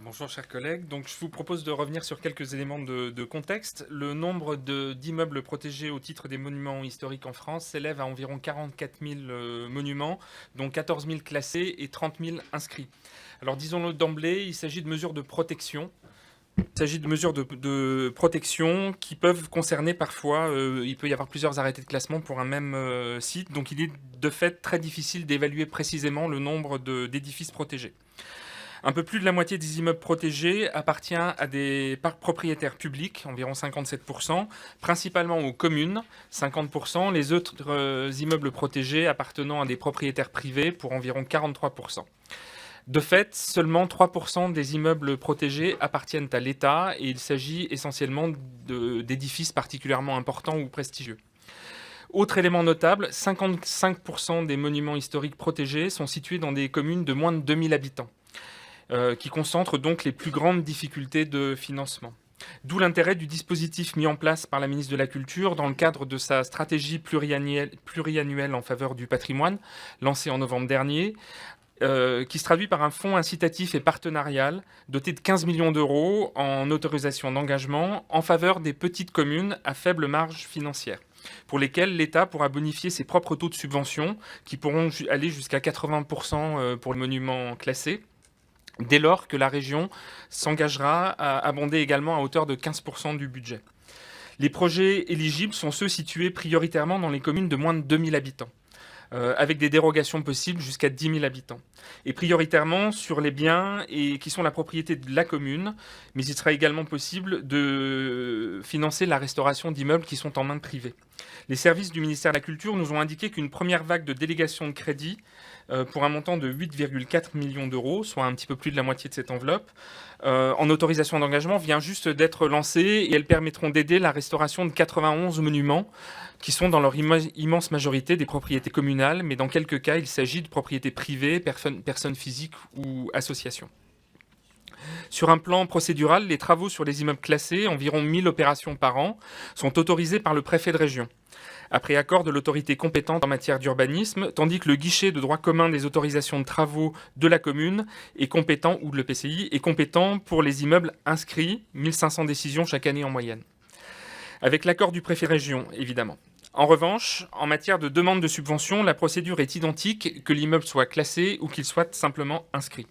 Bonjour chers collègues, donc je vous propose de revenir sur quelques éléments de contexte. Le nombre d'immeubles protégés au titre des monuments historiques en France s'élève à environ 44 000 monuments, dont 14 000 classés et 30 000 inscrits. Alors disons-le d'emblée, il s'agit de mesures de protection. Il s'agit de mesures de protection qui peuvent concerner parfois, il peut y avoir plusieurs arrêtés de classement pour un même site, donc il est de fait très difficile d'évaluer précisément le nombre d'édifices protégés. Un peu plus de la moitié des immeubles protégés appartient à des parcs propriétaires publics, environ 57%, principalement aux communes, 50%, les autres immeubles protégés appartenant à des propriétaires privés pour environ 43%. De fait, seulement 3% des immeubles protégés appartiennent à l'État et il s'agit essentiellement d'édifices particulièrement importants ou prestigieux. Autre élément notable, 55% des monuments historiques protégés sont situés dans des communes de moins de 2000 habitants. Qui concentre donc les plus grandes difficultés de financement. D'où l'intérêt du dispositif mis en place par la ministre de la Culture dans le cadre de sa stratégie pluriannuelle en faveur du patrimoine, lancée en novembre dernier, qui se traduit par un fonds incitatif et partenarial doté de 15 millions d'euros en autorisation d'engagement en faveur des petites communes à faible marge financière, pour lesquelles l'État pourra bonifier ses propres taux de subvention, qui pourront aller jusqu'à 80% pour les monuments classés, dès lors que la région s'engagera à abonder également à hauteur de 15% du budget. Les projets éligibles sont ceux situés prioritairement dans les communes de moins de 2000 habitants, avec des dérogations possibles jusqu'à 10 000 habitants, et prioritairement sur les biens qui sont la propriété de la commune, mais il sera également possible de financer la restauration d'immeubles qui sont en main privée. Les services du ministère de la Culture nous ont indiqué qu'une première vague de délégation de crédit pour un montant de 8,4 millions d'euros, soit un petit peu plus de la moitié de cette enveloppe, en autorisation d'engagement vient juste d'être lancée et elles permettront d'aider la restauration de 91 monuments qui sont dans leur immense majorité des propriétés communales, mais dans quelques cas, il s'agit de propriétés privées, personnes physiques ou associations. Sur un plan procédural, les travaux sur les immeubles classés, environ 1000 opérations par an, sont autorisés par le préfet de région, après accord de l'autorité compétente en matière d'urbanisme, tandis que le guichet de droit commun des autorisations de travaux de la commune est compétent, ou de l'EPCI, est compétent pour les immeubles inscrits, 1500 décisions chaque année en moyenne. Avec l'accord du préfet de région, évidemment. En revanche, en matière de demande de subvention, la procédure est identique que l'immeuble soit classé ou qu'il soit simplement inscrit.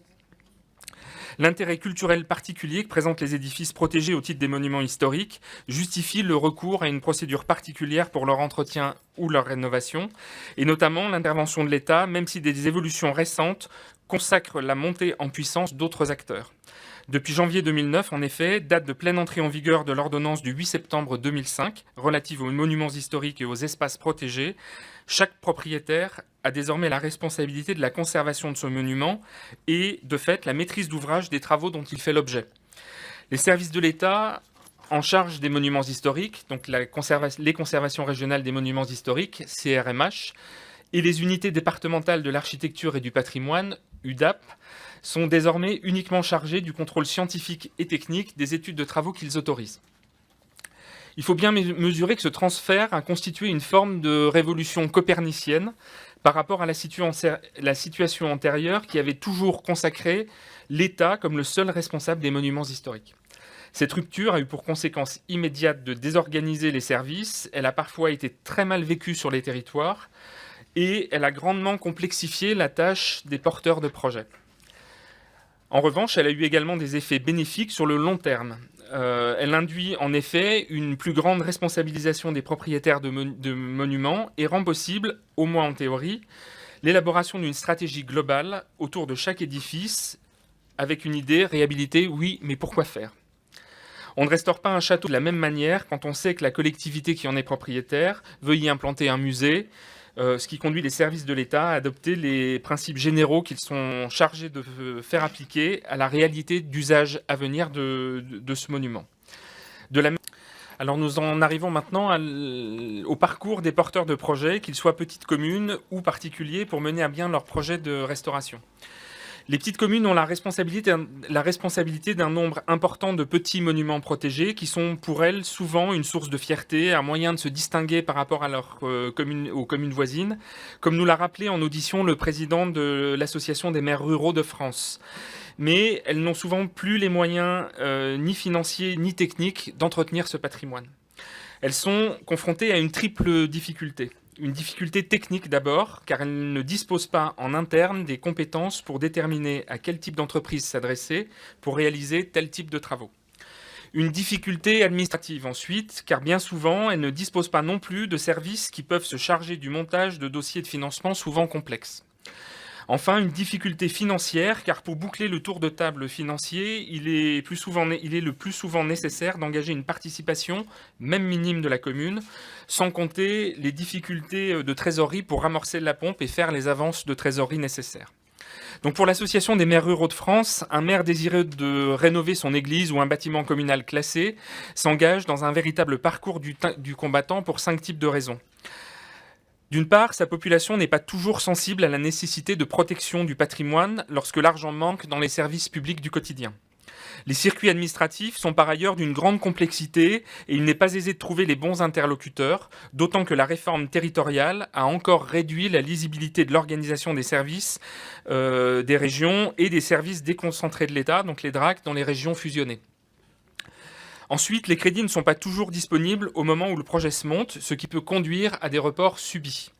L'intérêt culturel particulier que présentent les édifices protégés au titre des monuments historiques justifie le recours à une procédure particulière pour leur entretien ou leur rénovation, et notamment l'intervention de l'État, même si des évolutions récentes consacrent la montée en puissance d'autres acteurs. Depuis janvier 2009, en effet, date de pleine entrée en vigueur de l'ordonnance du 8 septembre 2005 relative aux monuments historiques et aux espaces protégés, chaque propriétaire a désormais la responsabilité de la conservation de ce monument et, de fait, la maîtrise d'ouvrage des travaux dont il fait l'objet. Les services de l'État en charge des monuments historiques, donc les conservations régionales des monuments historiques, CRMH, et les unités départementales de l'architecture et du patrimoine, UDAP, sont désormais uniquement chargés du contrôle scientifique et technique des études de travaux qu'ils autorisent. Il faut bien mesurer que ce transfert a constitué une forme de révolution copernicienne par rapport à la situation antérieure qui avait toujours consacré l'État comme le seul responsable des monuments historiques. Cette rupture a eu pour conséquence immédiate de désorganiser les services, elle a parfois été très mal vécue sur les territoires et elle a grandement complexifié la tâche des porteurs de projets. En revanche, elle a eu également des effets bénéfiques sur le long terme. Elle induit en effet une plus grande responsabilisation des propriétaires de monuments et rend possible, au moins en théorie, l'élaboration d'une stratégie globale autour de chaque édifice avec une idée, réhabiliter, oui, mais pourquoi faire ? On ne restaure pas un château de la même manière quand on sait que la collectivité qui en est propriétaire veut y implanter un musée, ce qui conduit les services de l'État à adopter les principes généraux qu'ils sont chargés de faire appliquer à la réalité d'usage à venir de ce monument. Alors nous en arrivons maintenant au parcours des porteurs de projets, qu'ils soient petites communes ou particuliers, pour mener à bien leur projet de restauration. Les petites communes ont la responsabilité d'un nombre important de petits monuments protégés qui sont pour elles souvent une source de fierté, un moyen de se distinguer par rapport à aux communes voisines, comme nous l'a rappelé en audition le président de l'Association des maires ruraux de France. mais elles n'ont souvent plus les moyens ni financiers ni techniques d'entretenir ce patrimoine. Elles sont confrontées à une triple difficulté. Une difficulté technique d'abord, car elles ne disposent pas en interne des compétences pour déterminer à quel type d'entreprise s'adresser pour réaliser tel type de travaux. Une difficulté administrative ensuite, car bien souvent, elles ne disposent pas non plus de services qui peuvent se charger du montage de dossiers de financement souvent complexes. Enfin, une difficulté financière, car pour boucler le tour de table financier, il est le plus souvent nécessaire d'engager une participation, même minime, de la commune, sans compter les difficultés de trésorerie pour amorcer la pompe et faire les avances de trésorerie nécessaires. Donc pour l'Association des maires ruraux de France, un maire désireux de rénover son église ou un bâtiment communal classé s'engage dans un véritable parcours du combattant pour 5 types de raisons. D'une part, sa population n'est pas toujours sensible à la nécessité de protection du patrimoine lorsque l'argent manque dans les services publics du quotidien. Les circuits administratifs sont par ailleurs d'une grande complexité et il n'est pas aisé de trouver les bons interlocuteurs, d'autant que la réforme territoriale a encore réduit la lisibilité de l'organisation des services des régions et des services déconcentrés de l'État, donc les DRAC, dans les régions fusionnées. Ensuite, les crédits ne sont pas toujours disponibles au moment où le projet se monte, ce qui peut conduire à des reports subis.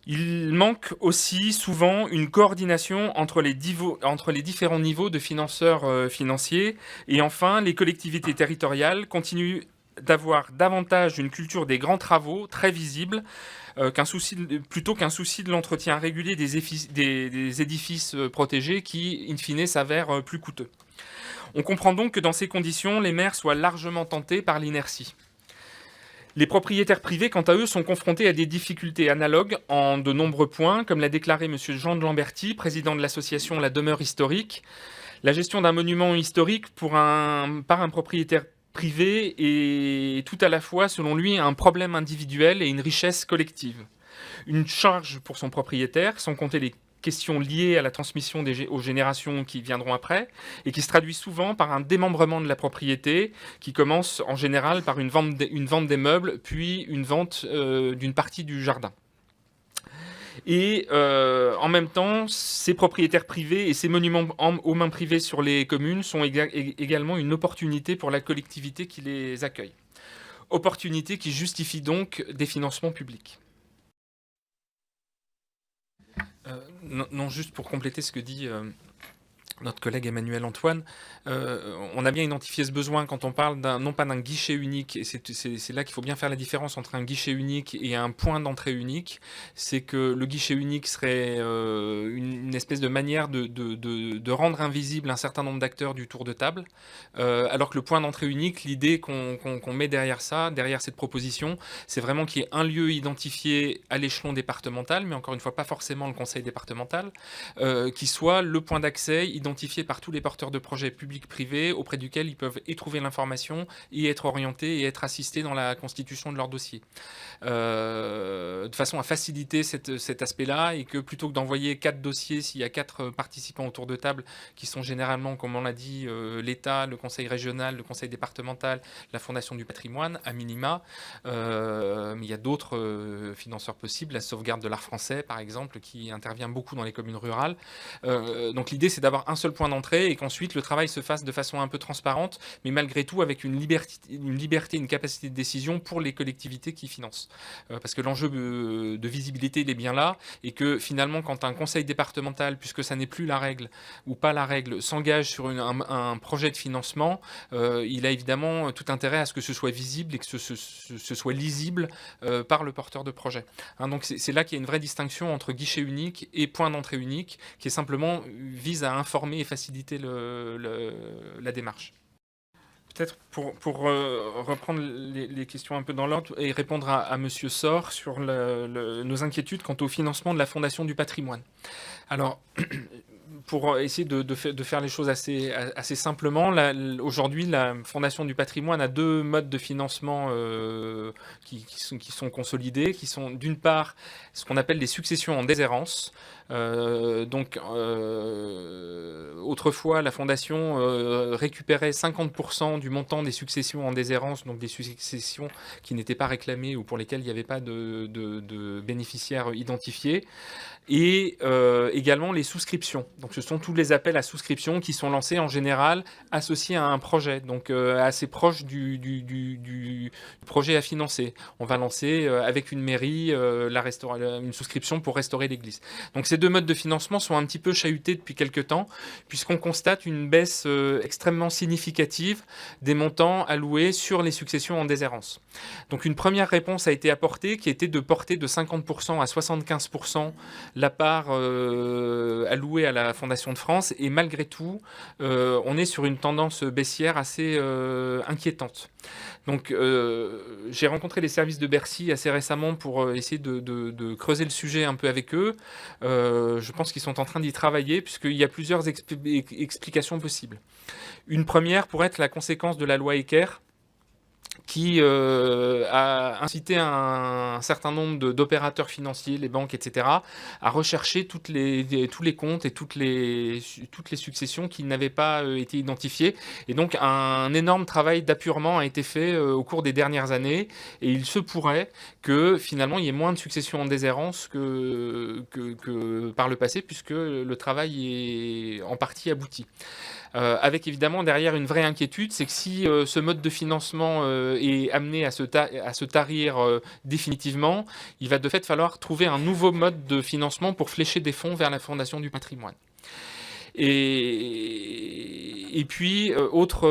Il manque aussi souvent une coordination entre les différents niveaux de financeurs financiers. Et enfin, les collectivités territoriales continuent d'avoir davantage une culture des grands travaux très visible plutôt qu'un souci de l'entretien régulier des édifices protégés qui, in fine, s'avèrent plus coûteux. On comprend donc que dans ces conditions, les maires soient largement tentés par l'inertie. Les propriétaires privés, quant à eux, sont confrontés à des difficultés analogues en de nombreux points, comme l'a déclaré M. Jean de Lamberty, président de l'association La Demeure Historique. La gestion d'un monument historique par un propriétaire privé est tout à la fois, selon lui, un problème individuel et une richesse collective. Une charge pour son propriétaire, sans compter les questions liées à la transmission aux générations qui viendront après, et qui se traduit souvent par un démembrement de la propriété, qui commence en général par une vente des meubles, puis une vente d'une partie du jardin. Et en même temps, ces propriétaires privés et ces monuments aux mains privées sur les communes sont également une opportunité pour la collectivité qui les accueille. Opportunité qui justifie donc des financements publics. Non, juste pour compléter ce que dit notre collègue Emmanuel Antoine, on a bien identifié ce besoin quand on parle non pas d'un guichet unique, et c'est là qu'il faut bien faire la différence entre un guichet unique et un point d'entrée unique. C'est que le guichet unique serait une espèce de manière de rendre invisible un certain nombre d'acteurs du tour de table, alors que le point d'entrée unique, l'idée qu'on met derrière cette proposition, c'est vraiment qu'il y ait un lieu identifié à l'échelon départemental, mais encore une fois pas forcément le conseil départemental, qui soit le point d'accès identifié par tous les porteurs de projets publics-privés auprès duquel ils peuvent y trouver l'information, y être orientés et être assistés dans la constitution de leur dossier. De façon à faciliter cet aspect-là et que plutôt que d'envoyer 4 dossiers, s'il y a 4 participants autour de table qui sont généralement, comme on l'a dit, l'État, le conseil régional, le conseil départemental, la Fondation du patrimoine, à minima, mais il y a d'autres financeurs possibles, la sauvegarde de l'art français par exemple, qui intervient beaucoup dans les communes rurales. Donc l'idée c'est d'avoir un seul point d'entrée et qu'ensuite le travail se fasse de façon un peu transparente, mais malgré tout avec une liberté, une capacité de décision pour les collectivités qui financent. Parce que l'enjeu de visibilité, il est bien là, et que finalement, quand un conseil départemental, puisque ça n'est plus la règle, ou pas la règle, s'engage sur un projet de financement, il a évidemment tout intérêt à ce que ce soit visible et que ce soit lisible par le porteur de projet. Donc c'est là qu'il y a une vraie distinction entre guichet unique et point d'entrée unique, qui est simplement vise à informer et faciliter la démarche. Peut-être pour reprendre les questions un peu dans l'ordre et répondre à Monsieur Sor sur nos inquiétudes quant au financement de la Fondation du patrimoine. Alors, pour essayer de faire les choses assez simplement, aujourd'hui, la Fondation du patrimoine a 2 modes de financement qui sont consolidés, qui sont d'une part ce qu'on appelle les successions en déshérence. Au autrefois, la Fondation récupérait 50% du montant des successions en déshérence, donc des successions qui n'étaient pas réclamées ou pour lesquelles il n'y avait pas de bénéficiaires identifiés, et également les souscriptions. Donc ce sont tous les appels à souscription qui sont lancés en général associés à un projet, donc assez proche du projet à financer. On va lancer avec une mairie une souscription pour restaurer l'église. Donc ces deux modes de financement sont un petit peu chahutés depuis quelques temps, puisqu'on constate une baisse extrêmement significative des montants alloués sur les successions en déshérence. Donc une première réponse a été apportée, qui était de porter de 50% à 75% la part allouée à la Fondation de France, et malgré tout, on est sur une tendance baissière assez inquiétante. Donc j'ai rencontré les services de Bercy assez récemment pour essayer de creuser le sujet un peu avec eux. Je pense qu'ils sont en train d'y travailler, puisqu'il y a plusieurs explications possibles. Une première pourrait être la conséquence de la loi Ecker, qui a incité un certain nombre d'opérateurs financiers, les banques, etc., à rechercher tous les comptes et toutes les successions qui n'avaient pas été identifiées. Et donc, un énorme travail d'apurement a été fait au cours des dernières années. Et il se pourrait que, finalement, il y ait moins de successions en déshérence que par le passé, puisque le travail est en partie abouti. Avec évidemment derrière une vraie inquiétude, c'est que si ce mode de financement est amené à se tarir définitivement, il va de fait falloir trouver un nouveau mode de financement pour flécher des fonds vers la Fondation du patrimoine. Et puis, autre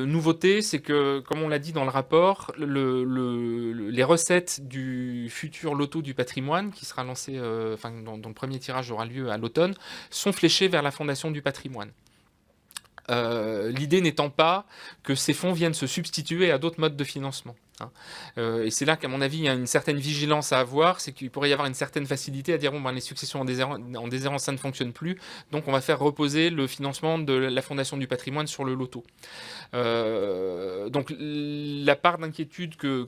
nouveauté, c'est que, comme on l'a dit dans le rapport, les recettes du futur loto du patrimoine, qui sera lancé, dont le premier tirage aura lieu à l'automne, sont fléchées vers la Fondation du patrimoine. L'idée n'étant pas que ces fonds viennent se substituer à d'autres modes de financement. Et c'est là qu'à mon avis il y a une certaine vigilance à avoir, c'est qu'il pourrait y avoir une certaine facilité à dire les successions en déshérence ça ne fonctionne plus, donc on va faire reposer le financement de la Fondation du patrimoine sur le loto. Donc la part d'inquiétude que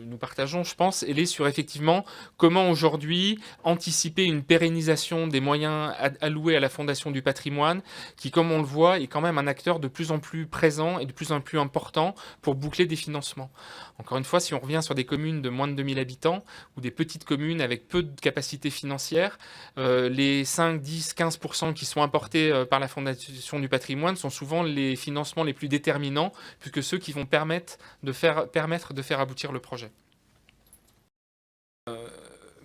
nous partageons, je pense, elle est sur effectivement comment aujourd'hui anticiper une pérennisation des moyens alloués à la Fondation du patrimoine, qui, comme on le voit, est quand même un acteur de plus en plus présent et de plus en plus important pour boucler des financements. Encore une fois, si on revient sur des communes de moins de 2000 habitants ou des petites communes avec peu de capacité financière, les 5, 10, 15% qui sont apportés par la Fondation du patrimoine sont souvent les financements les plus déterminants, puisque ceux qui vont permettre de faire aboutir le projet.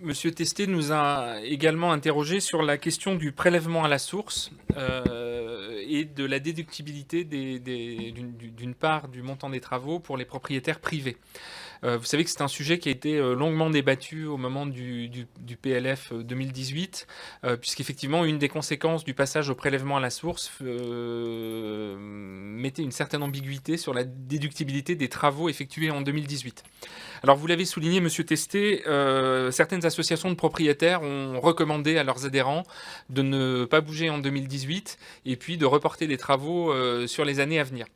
Monsieur Testé nous a également interrogé sur la question du prélèvement à la source et de la déductibilité d'une part du montant des travaux pour les propriétaires privés. Vous savez que c'est un sujet qui a été longuement débattu au moment du PLF 2018, puisqu'effectivement, une des conséquences du passage au prélèvement à la source mettait une certaine ambiguïté sur la déductibilité des travaux effectués en 2018. Alors, vous l'avez souligné, Monsieur Testé, certaines associations de propriétaires ont recommandé à leurs adhérents de ne pas bouger en 2018 et puis de reporter les travaux sur les années à venir.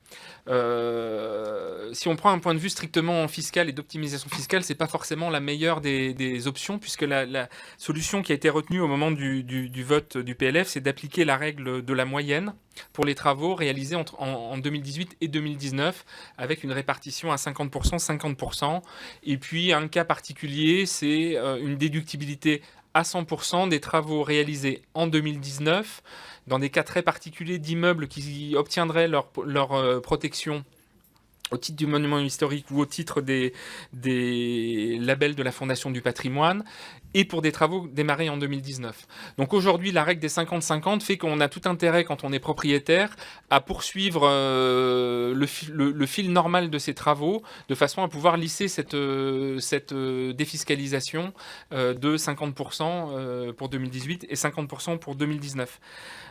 Si on prend un point de vue strictement fiscal et d'optimisation fiscale, c'est pas forcément la meilleure des options, puisque la solution qui a été retenue au moment du vote du PLF, c'est d'appliquer la règle de la moyenne pour les travaux réalisés en 2018 et 2019, avec une répartition à 50%, 50%. Et puis un cas particulier, c'est une déductibilité à 100% des travaux réalisés en 2019, dans des cas très particuliers d'immeubles qui obtiendraient leur protection au titre du monument historique ou au titre des labels de la Fondation du patrimoine, et pour des travaux démarrés en 2019. Donc aujourd'hui, la règle des 50-50 fait qu'on a tout intérêt, quand on est propriétaire, à poursuivre le fil normal de ces travaux, de façon à pouvoir lisser cette défiscalisation de 50% pour 2018 et 50% pour 2019.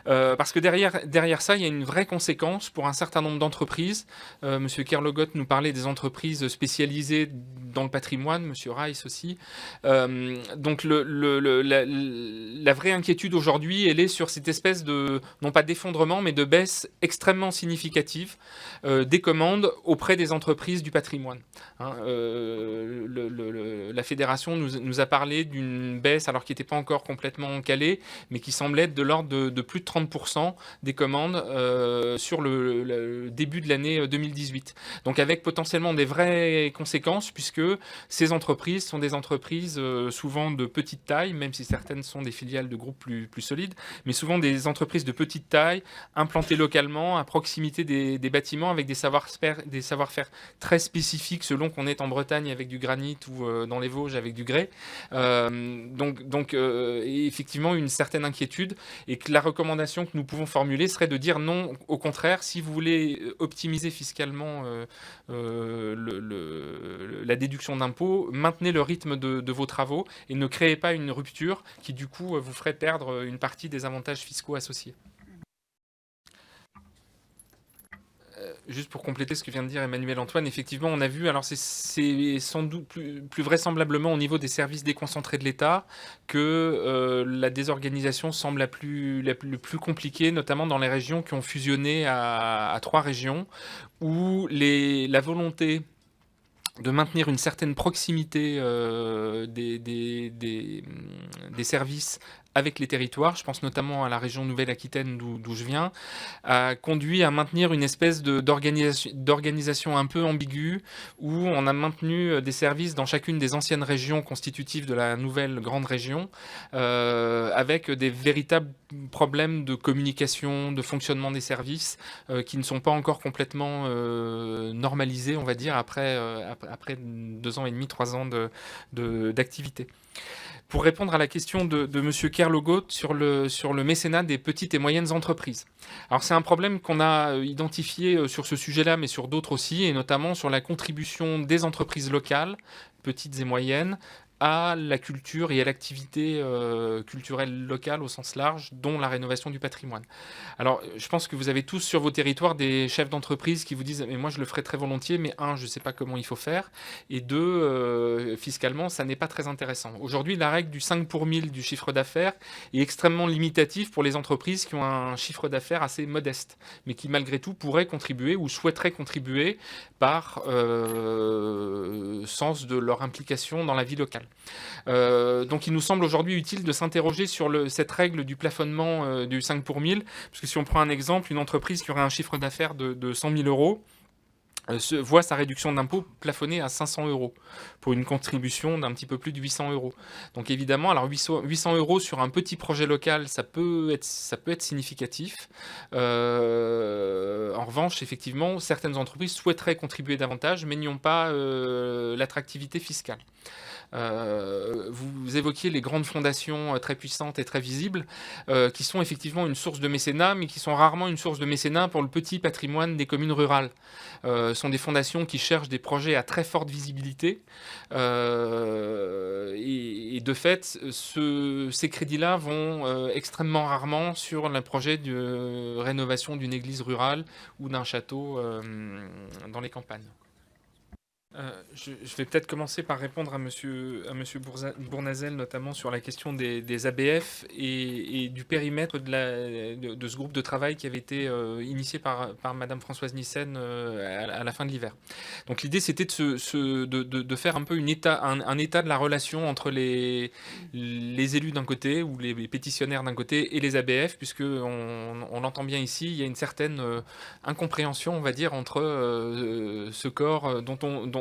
Parce que derrière ça, il y a une vraie conséquence pour un certain nombre d'entreprises. Monsieur Kerlogot nous parlait des entreprises spécialisées dans le patrimoine, Monsieur Rice aussi. Donc donc la vraie inquiétude aujourd'hui, elle est sur cette espèce de, non pas d'effondrement, mais de baisse extrêmement significative des commandes auprès des entreprises du patrimoine. Hein, la fédération nous a parlé d'une baisse, alors qui n'était pas encore complètement calée, mais qui semblait être de l'ordre de plus de 30% des commandes sur le début de l'année 2018. Donc avec potentiellement des vraies conséquences, puisque ces entreprises sont des entreprises souvent de petite taille, même si certaines sont des filiales de groupes plus solides, mais souvent des entreprises de petite taille, implantées localement, à proximité des bâtiments, avec des savoir-faire très spécifiques selon qu'on est en Bretagne avec du granit ou dans les Vosges avec du grès. Et effectivement, une certaine inquiétude, et que la recommandation que nous pouvons formuler serait de dire non, au contraire, si vous voulez optimiser fiscalement la déduction d'impôts, maintenez le rythme de vos travaux et ne créez pas une rupture qui du coup vous ferait perdre une partie des avantages fiscaux associés. Juste pour compléter ce que vient de dire Emmanuel Antoine, effectivement, on a vu, alors c'est sans doute plus vraisemblablement au niveau des services déconcentrés de l'État que la désorganisation semble le plus compliquée, notamment dans les régions qui ont fusionné à 3 régions, où la volonté de maintenir une certaine proximité des services avec les territoires, je pense notamment à la région Nouvelle-Aquitaine d'où je viens, a conduit à maintenir une espèce d'organisation un peu ambiguë, où on a maintenu des services dans chacune des anciennes régions constitutives de la nouvelle grande région, avec des véritables problèmes de communication, de fonctionnement des services, qui ne sont pas encore complètement normalisés, on va dire, après 2 ans et demi, 3 ans d'activité. Pour répondre à la question de M. Kerlogot sur le mécénat des petites et moyennes entreprises. Alors c'est un problème qu'on a identifié sur ce sujet-là, mais sur d'autres aussi, et notamment sur la contribution des entreprises locales, petites et moyennes, à la culture et à l'activité culturelle locale au sens large, dont la rénovation du patrimoine. Alors, je pense que vous avez tous sur vos territoires des chefs d'entreprise qui vous disent « mais moi je le ferai très volontiers, mais un, je ne sais pas comment il faut faire, et deux, fiscalement, ça n'est pas très intéressant ». Aujourd'hui, la règle du 5 pour 1000 du chiffre d'affaires est extrêmement limitative pour les entreprises qui ont un chiffre d'affaires assez modeste, mais qui malgré tout pourraient contribuer ou souhaiteraient contribuer par sens de leur implication dans la vie locale. Donc il nous semble aujourd'hui utile de s'interroger sur cette règle du plafonnement du 5 pour 1000, parce que si on prend un exemple, une entreprise qui aurait un chiffre d'affaires de 100 000 euros voit sa réduction d'impôt plafonnée à 500 euros pour une contribution d'un petit peu plus de 800 euros. Donc évidemment, alors 800 euros sur un petit projet local, ça peut être significatif. En revanche, effectivement, certaines entreprises souhaiteraient contribuer davantage, mais n'y ont pas l'attractivité fiscale. Vous évoquiez les grandes fondations très puissantes et très visibles, qui sont effectivement une source de mécénat, mais qui sont rarement une source de mécénat pour le petit patrimoine des communes rurales. Ce sont des fondations qui cherchent des projets à très forte visibilité, et de fait, ces crédits-là vont extrêmement rarement sur le projet de rénovation d'une église rurale ou d'un château dans les campagnes. Je vais peut-être commencer par répondre à monsieur Bournazel, notamment sur la question des ABF et du périmètre de ce groupe de travail qui avait été initié par Madame Françoise Nyssen à la fin de l'hiver. Donc l'idée, c'était de faire un peu un état de la relation entre les élus d'un côté, ou les pétitionnaires d'un côté, et les ABF, puisque on l'entend bien ici, il y a une certaine incompréhension, on va dire, entre ce corps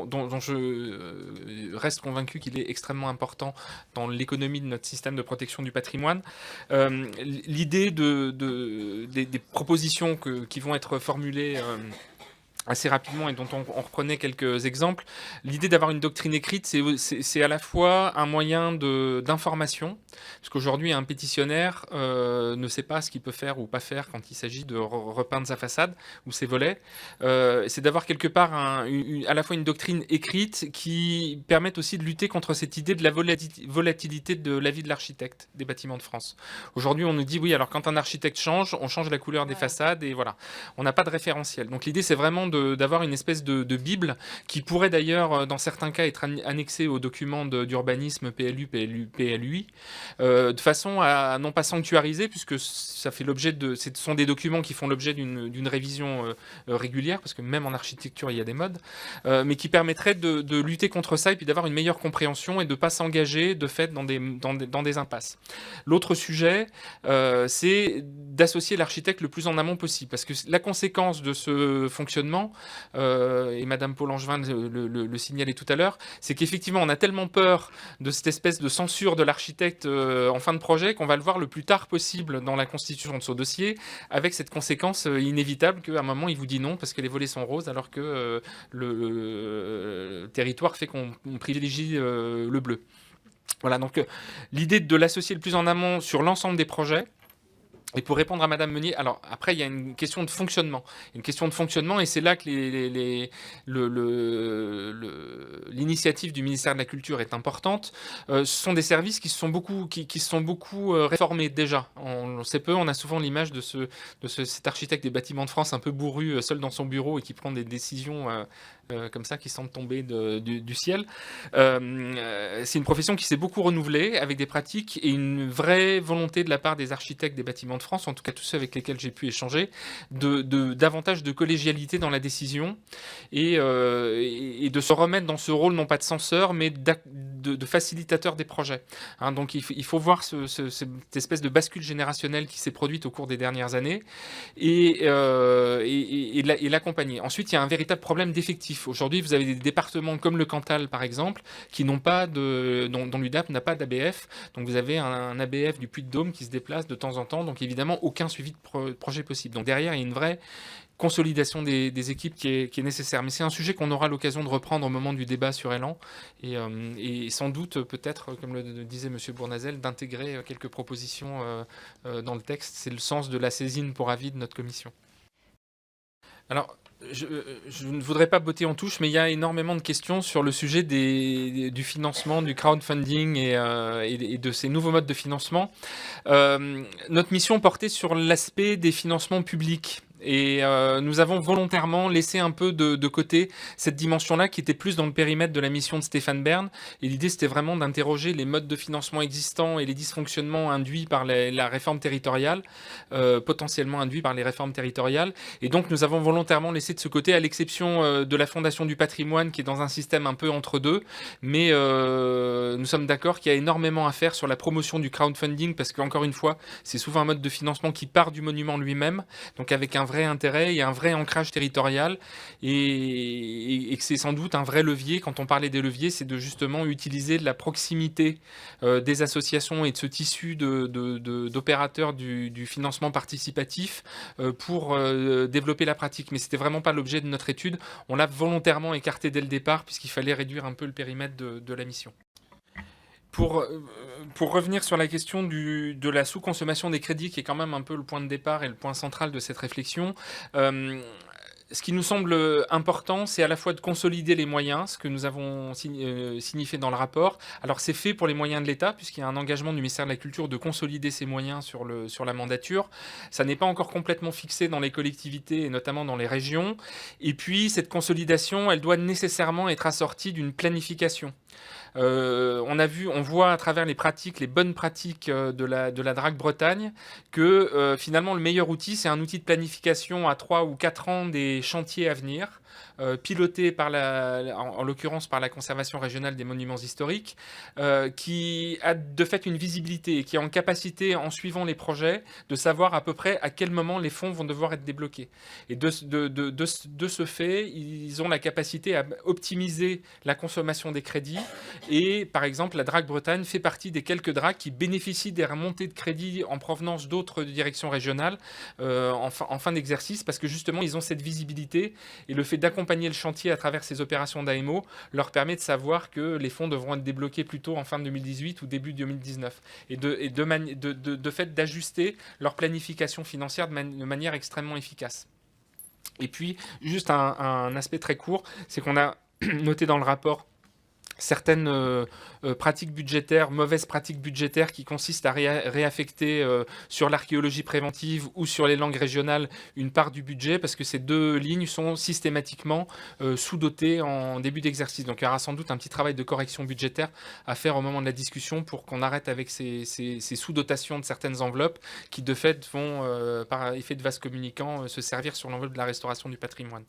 dont je reste convaincu qu'il est extrêmement important dans l'économie de notre système de protection du patrimoine. L'idée des propositions qui vont être formulées assez rapidement et dont on reprenait quelques exemples, l'idée d'avoir une doctrine écrite, c'est à la fois un moyen d'information, parce qu'aujourd'hui un pétitionnaire ne sait pas ce qu'il peut faire ou pas faire quand il s'agit de repeindre sa façade ou ses volets. C'est d'avoir quelque part à la fois une doctrine écrite qui permette aussi de lutter contre cette idée de la volatilité de l'avis de l'architecte des bâtiments de France. Aujourd'hui on nous dit oui, alors quand un architecte change, on change la couleur des façades et voilà. On n'a pas de référentiel. Donc l'idée c'est vraiment d'avoir une espèce de bible qui pourrait d'ailleurs, dans certains cas, être annexée aux documents d'urbanisme PLU, PLUI, de façon à non pas sanctuariser, puisque ça fait l'objet ce sont des documents qui font l'objet d'une révision régulière, parce que même en architecture, il y a des modes, mais qui permettrait de lutter contre ça et puis d'avoir une meilleure compréhension et de ne pas s'engager de fait dans des impasses. L'autre sujet, c'est d'associer l'architecte le plus en amont possible, parce que la conséquence de ce fonctionnement, et Madame Paul-Angevin le signalait tout à l'heure, c'est qu'effectivement on a tellement peur de cette espèce de censure de l'architecte en fin de projet qu'on va le voir le plus tard possible dans la constitution de son dossier, avec cette conséquence inévitable qu'à un moment il vous dit non parce que les volets sont roses alors que le territoire fait qu'on privilégie le bleu. Voilà, donc l'idée de l'associer le plus en amont sur l'ensemble des projets. Et pour répondre à Madame Meunier, alors après il y a une question de fonctionnement, et c'est là que l'initiative du ministère de la Culture est importante. Ce sont des services qui se sont beaucoup réformés déjà. On sait peu, on a souvent l'image de cet architecte des bâtiments de France un peu bourru, seul dans son bureau et qui prend des décisions comme ça qui semblent tomber du ciel. C'est une profession qui s'est beaucoup renouvelée avec des pratiques et une vraie volonté de la part des architectes des bâtiments de France, en tout cas tous ceux avec lesquels j'ai pu échanger, davantage de collégialité dans la décision et de se remettre dans ce rôle non pas de censeur mais de facilitateur des projets. Hein, donc il faut voir cette espèce de bascule générationnelle qui s'est produite au cours des dernières années et l'accompagner. Ensuite, il y a un véritable problème d'effectif. Aujourd'hui, vous avez des départements comme le Cantal, par exemple, qui n'ont pas dont l'UDAP n'a pas d'ABF. Donc vous avez un ABF du Puy-de-Dôme qui se déplace de temps en temps. Donc évidemment, aucun suivi de projet possible. Donc derrière, il y a une vraie consolidation des équipes qui est nécessaire. Mais c'est un sujet qu'on aura l'occasion de reprendre au moment du débat sur Elan. Et sans doute, peut-être, comme le disait M. Bournazel, d'intégrer quelques propositions dans le texte. C'est le sens de la saisine pour avis de notre commission. Alors, je ne voudrais pas botter en touche, mais il y a énormément de questions sur le sujet du financement, du crowdfunding et de ces nouveaux modes de financement. Notre mission portait sur l'aspect des financements publics. Et nous avons volontairement laissé un peu de côté cette dimension-là qui était plus dans le périmètre de la mission de Stéphane Bern. Et l'idée, c'était vraiment d'interroger les modes de financement existants et les dysfonctionnements induits par la réforme territoriale, potentiellement induits par les réformes territoriales. Et donc, nous avons volontairement laissé de ce côté, à l'exception de la Fondation du patrimoine, qui est dans un système un peu entre deux. Mais nous sommes d'accord qu'il y a énormément à faire sur la promotion du crowdfunding, parce qu'encore une fois, c'est souvent un mode de financement qui part du monument lui-même, donc avec un vrai intérêt et un vrai ancrage territorial, et que c'est sans doute un vrai levier. Quand on parlait des leviers, c'est de justement utiliser la proximité des associations et de ce tissu d'opérateurs du financement participatif pour développer la pratique. Mais c'était vraiment pas l'objet de notre étude. On l'a volontairement écarté dès le départ puisqu'il fallait réduire un peu le périmètre de la mission. Pour revenir sur la question de la sous-consommation des crédits, qui est quand même un peu le point de départ et le point central de cette réflexion, ce qui nous semble important, c'est à la fois de consolider les moyens, ce que nous avons signifié dans le rapport. Alors c'est fait pour les moyens de l'État, puisqu'il y a un engagement du ministère de la Culture de consolider ces moyens sur la mandature. Ça n'est pas encore complètement fixé dans les collectivités, et notamment dans les régions. Et puis cette consolidation, elle doit nécessairement être assortie d'une planification. On voit à travers les bonnes pratiques de la DRAC Bretagne, que finalement le meilleur outil, c'est un outil de planification à 3 ou 4 ans des chantiers à venir, piloté en l'occurrence par la Conservation régionale des monuments historiques, qui a de fait une visibilité et qui est en capacité, en suivant les projets, de savoir à peu près à quel moment les fonds vont devoir être débloqués. Et de ce fait, ils ont la capacité à optimiser la consommation des crédits. Et par exemple, la DRAC Bretagne fait partie des quelques DRAC qui bénéficient des remontées de crédits en provenance d'autres directions régionales en fin d'exercice, parce que justement, ils ont cette visibilité, et le fait d'accompagner le chantier à travers ces opérations d'AMO leur permet de savoir que les fonds devront être débloqués plutôt en fin 2018 ou début 2019. Et de fait d'ajuster leur planification financière de manière extrêmement efficace. Et puis, juste un aspect très court, c'est qu'on a noté dans le rapport certaines pratiques budgétaires, mauvaises pratiques budgétaires qui consistent à réaffecter sur l'archéologie préventive ou sur les langues régionales une part du budget, parce que ces deux lignes sont systématiquement sous-dotées en début d'exercice. Donc il y aura sans doute un petit travail de correction budgétaire à faire au moment de la discussion pour qu'on arrête avec ces sous-dotations de certaines enveloppes qui de fait vont, par effet de vase communicant, se servir sur l'enveloppe de la restauration du patrimoine.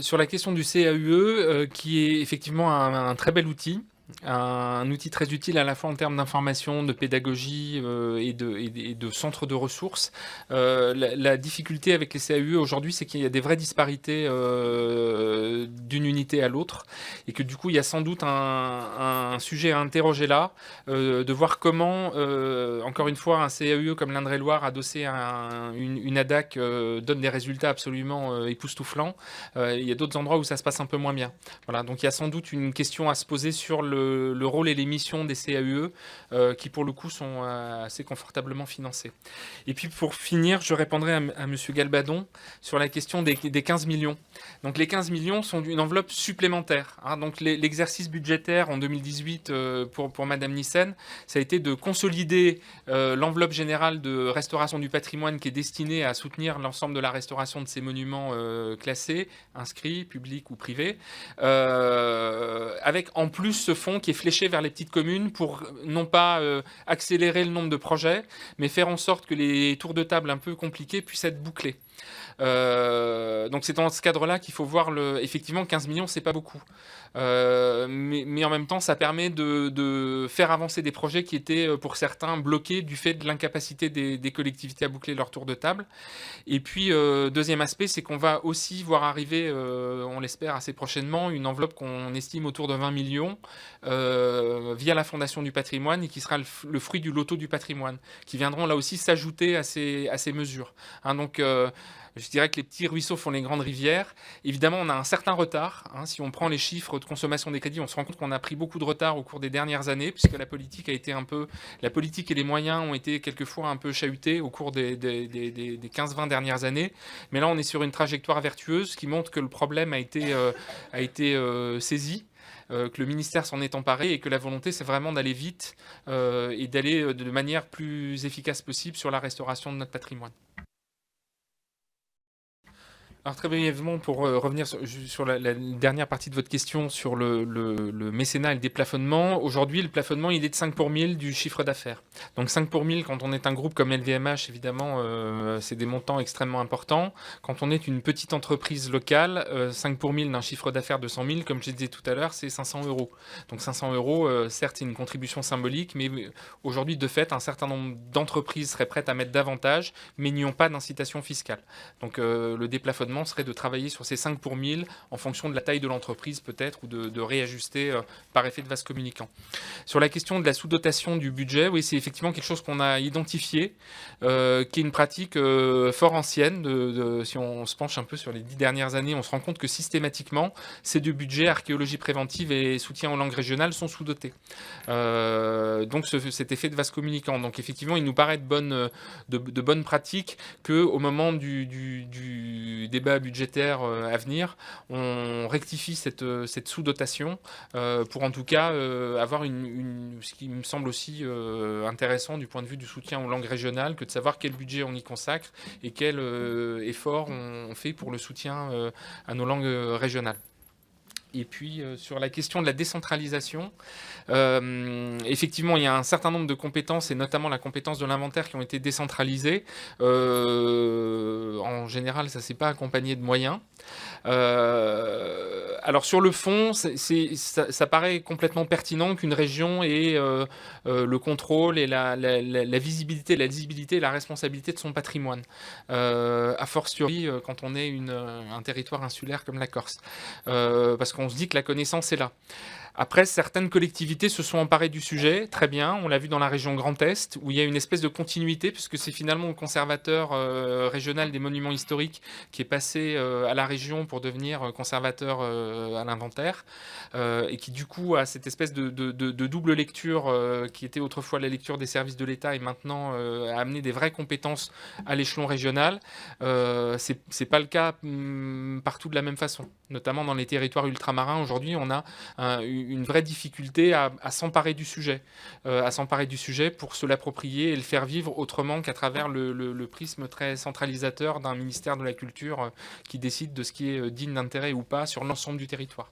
Sur la question du CAUE, qui est effectivement un très bel outil, un outil très utile à la fois en termes d'information, de pédagogie et de centres de ressources. La difficulté avec les CAUE aujourd'hui, c'est qu'il y a des vraies disparités d'une unité à l'autre et que du coup, il y a sans doute un sujet à interroger là, de voir comment, encore une fois, un CAUE comme l'Indre-et-Loire adossé à une ADAC donne des résultats absolument époustouflants. Il y a d'autres endroits où ça se passe un peu moins bien. Voilà, donc il y a sans doute une question à se poser sur le rôle et les missions des CAUE qui pour le coup sont assez confortablement financés. Et puis pour finir, je répondrai à M. Galbadon sur la question des 15 millions. Donc les 15 millions sont une enveloppe supplémentaire. Hein. Donc l'exercice budgétaire en 2018 pour Madame Nyssen, ça a été de consolider l'enveloppe générale de restauration du patrimoine qui est destinée à soutenir l'ensemble de la restauration de ces monuments classés, inscrits, publics ou privés, avec en plus ce fonds qui est fléché vers les petites communes pour non pas accélérer le nombre de projets, mais faire en sorte que les tours de table un peu compliqués puissent être bouclés. Donc c'est dans ce cadre-là qu'il faut voir effectivement 15 millions, c'est pas beaucoup. Mais en même temps, ça permet de faire avancer des projets qui étaient pour certains bloqués du fait de l'incapacité des collectivités à boucler leur tour de table. Et puis, deuxième aspect, c'est qu'on va aussi voir arriver, on l'espère assez prochainement, une enveloppe qu'on estime autour de 20 millions via la Fondation du patrimoine et qui sera le fruit du loto du patrimoine, qui viendront là aussi s'ajouter à ces mesures. Hein, donc, je dirais que les petits ruisseaux font les grandes rivières. Évidemment, on a un certain retard. Hein, si on prend les chiffres de consommation des crédits, on se rend compte qu'on a pris beaucoup de retard au cours des dernières années, puisque la politique et les moyens ont été quelquefois un peu chahutés au cours des 15-20 dernières années. Mais là, on est sur une trajectoire vertueuse qui montre que le problème a été saisi. Que le ministère s'en est emparé et que la volonté, c'est vraiment d'aller vite et d'aller de manière plus efficace possible sur la restauration de notre patrimoine. Alors très brièvement, pour revenir sur la dernière partie de votre question sur le mécénat et le déplafonnement, aujourd'hui le plafonnement il est de 5 pour 1000 du chiffre d'affaires. Donc 5 pour 1000 quand on est un groupe comme LVMH, évidemment, c'est des montants extrêmement importants. Quand on est une petite entreprise locale, 5 pour 1000 d'un chiffre d'affaires de 100 000, comme je disais tout à l'heure, c'est 500 euros. Donc 500 euros, certes c'est une contribution symbolique, mais aujourd'hui de fait, un certain nombre d'entreprises seraient prêtes à mettre davantage, mais n'y ont pas d'incitation fiscale. Donc le déplafonnement serait de travailler sur ces 5 pour 1000 en fonction de la taille de l'entreprise peut-être ou de réajuster par effet de vase communicant. Sur la question de la sous-dotation du budget, oui, c'est effectivement quelque chose qu'on a identifié, qui est une pratique fort ancienne. Si on se penche un peu sur les 10 dernières années, on se rend compte que systématiquement, ces deux budgets, archéologie préventive et soutien aux langues régionales, sont sous-dotés. Donc cet effet de vase communicant. Donc effectivement, il nous paraît de bonnes pratiques qu'au moment du débat budgétaire à venir, on rectifie cette sous-dotation pour en tout cas avoir ce qui me semble aussi intéressant du point de vue du soutien aux langues régionales, que de savoir quel budget on y consacre et quel effort on fait pour le soutien à nos langues régionales. Et puis sur la question de la décentralisation, effectivement il y a un certain nombre de compétences et notamment la compétence de l'inventaire qui ont été décentralisées. En général ça ne s'est pas accompagné de moyens. Alors sur le fond, ça paraît complètement pertinent qu'une région ait le contrôle et la visibilité, la lisibilité et la responsabilité de son patrimoine. A fortiori quand on est un territoire insulaire comme la Corse. Parce qu'on se dit que la connaissance est là. Après, certaines collectivités se sont emparées du sujet, très bien, on l'a vu dans la région Grand Est, où il y a une espèce de continuité, puisque c'est finalement le conservateur régional des monuments historiques qui est passé à la région pour devenir conservateur à l'inventaire, et qui du coup a cette espèce de double lecture qui était autrefois la lecture des services de l'État et maintenant a amené des vraies compétences à l'échelon régional. C'est pas le cas partout de la même façon. Notamment dans les territoires ultramarins, aujourd'hui, on a une vraie difficulté à s'emparer du sujet, pour se l'approprier et le faire vivre autrement qu'à travers le prisme très centralisateur d'un ministère de la Culture qui décide de ce qui est digne d'intérêt ou pas sur l'ensemble du territoire.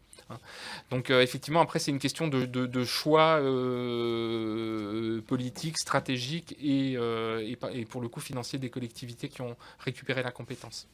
Donc effectivement, après, c'est une question de choix politiques, stratégiques et pour le coup financiers des collectivités qui ont récupéré la compétence.